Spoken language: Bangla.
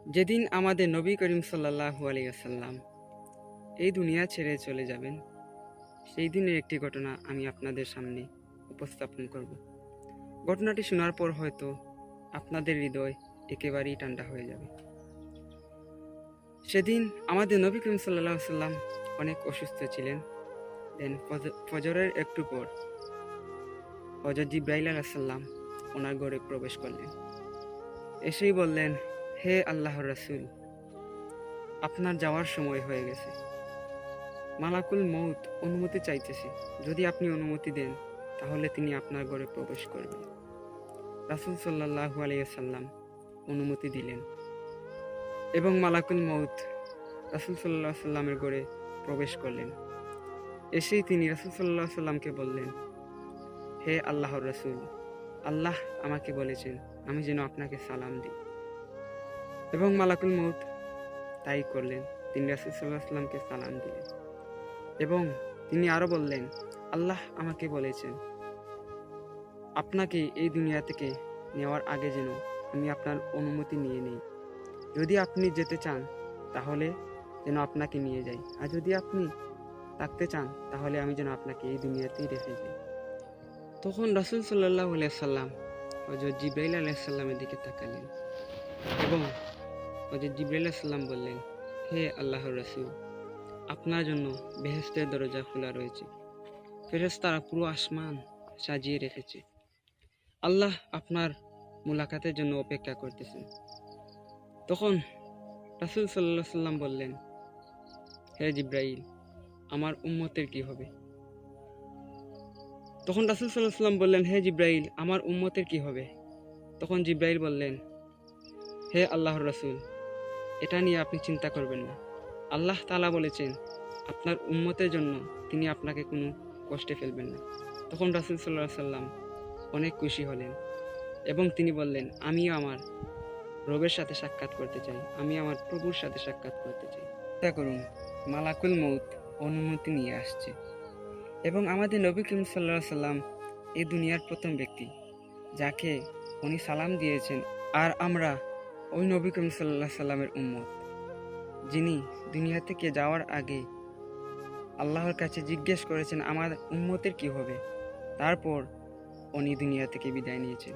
যেদিন আমাদের নবী করিম সাল্লাল্লাহু আলাইহি ওয়াসাল্লাম এই দুনিয়া ছেড়ে চলে যাবেন, সেই দিনের একটি ঘটনা আমি আপনাদের সামনে উপস্থাপন করব। ঘটনাটি শোনার পর হয়তো আপনাদের হৃদয় একেবারেই ঠান্ডা হয়ে যাবে। সেদিন আমাদের নবী করিম সাল্লাল্লাহু আলাইহি ওয়াসাল্লাম অনেক অসুস্থ ছিলেন। দেন ফজরের একটু পর হযরত জিবরাইল আলাইহিস সালাম ওনার ঘরে প্রবেশ করলেন। এসেই বললেন, হে আল্লাহর রাসূল, আপনার যাওয়ার সময় হয়ে গেছে। মালাকুল মউত অনুমতি চাইতেছে, যদি আপনি অনুমতি দেন তাহলে তিনি আপনার ঘরে প্রবেশ করবেন। রাসূল সাল্লাল্লাহু আলাইহি ওয়াসাল্লাম অনুমতি দিলেন এবং মালাকুল মউত রাসূল সাল্লাল্লাহু আলাইহি ওয়াসাল্লামের ঘরে প্রবেশ করলেন। এসেই তিনি রাসূল সাল্লাল্লাহু আলাইহি ওয়াসাল্লামকে বললেন, হে আল্লাহর রাসূল, আল্লাহ আমাকে বলেছেন আমি যেন আপনাকে সালাম দিই। এবং মালাকুল মউত তাই করলেন, তিনি রাসূল সাল্লাল্লাহু আলাইহি ওয়াসাল্লামকে সালাম দিলেন এবং তিনি আরো বললেন, আল্লাহ আমাকে বলেছেন আপনাকে এই দুনিয়া থেকে নেওয়ার আগে যেন আমি আপনার অনুমতি নিয়ে নেই। যদি আপনি যেতে চান তাহলে যেন আপনাকে নিয়ে যাই, আর যদি আপনি থাকতে চান তাহলে আমি যেন আপনাকে এই দুনিয়াতেই রেখে যাই। তখন রাসূল সাল্লাল্লাহু আলাইহি সাল্লাম হযরত জিবরাইল আলাইহিস সালামের দিকে তাকালেন এবং হযরত জিবরাইল আলাইহিস সালাম বললেন, হে আল্লাহর রাসূল, আপনার জন্য বেহেশতের দরজা খোলা রয়েছে, ফেরেশতারা পুরো আসমান সাজিয়ে রেখেছে। আল্লাহ আপনার মুলাকাতের জন্য অপেক্ষা করতেছেন। তখন রাসূল সাল্লাল্লাহু আলাইহি সাল্লাম বললেন, হে জিবরাইল, আমার উম্মতের কি হবে? তখন রাসূল সাল্লাল্লাহু আলাইহি সাল্লাম বললেন, হে জিবরাইল, আমার উম্মতের কি হবে? তখন জিবরাইল বললেন, হে আল্লাহর রাসূল, এটা নিয়ে আপনি চিন্তা করবেন না। আল্লাহ তাআলা বলেছেন আপনার উম্মতের জন্য তিনি আপনাকে কোনো কষ্টে ফেলবেন না। তখন রাসূল সাল্লাল্লাহু আলাইহি সাল্লাম অনেক খুশি হলেন এবং তিনি বললেন, আমিও আমার রবের সাথে সাক্ষাৎ করতে চাই, আমি আমার প্রভুর সাথে সাক্ষাৎ করতে চাই। চিন্তা করুন, মালাকুল মউত অনুমতি নিয়ে আসছে এবং আমাদের নবী করিম সাল্লাল্লাহু আলাইহি সাল্লাম এই দুনিয়ার প্রথম ব্যক্তি যাকে উনি সালাম দিয়েছেন, আর আমরা ওই নবী করিম সাল্লাল্লাহু আলাইহি সাল্লামের উম্মত, যিনি দুনিয়া থেকে যাওয়ার আগে আল্লাহর কাছে জিজ্ঞেস করেছেন আমার উম্মতের কি হবে, তারপর উনি দুনিয়া থেকে বিদায় নিয়েছেন।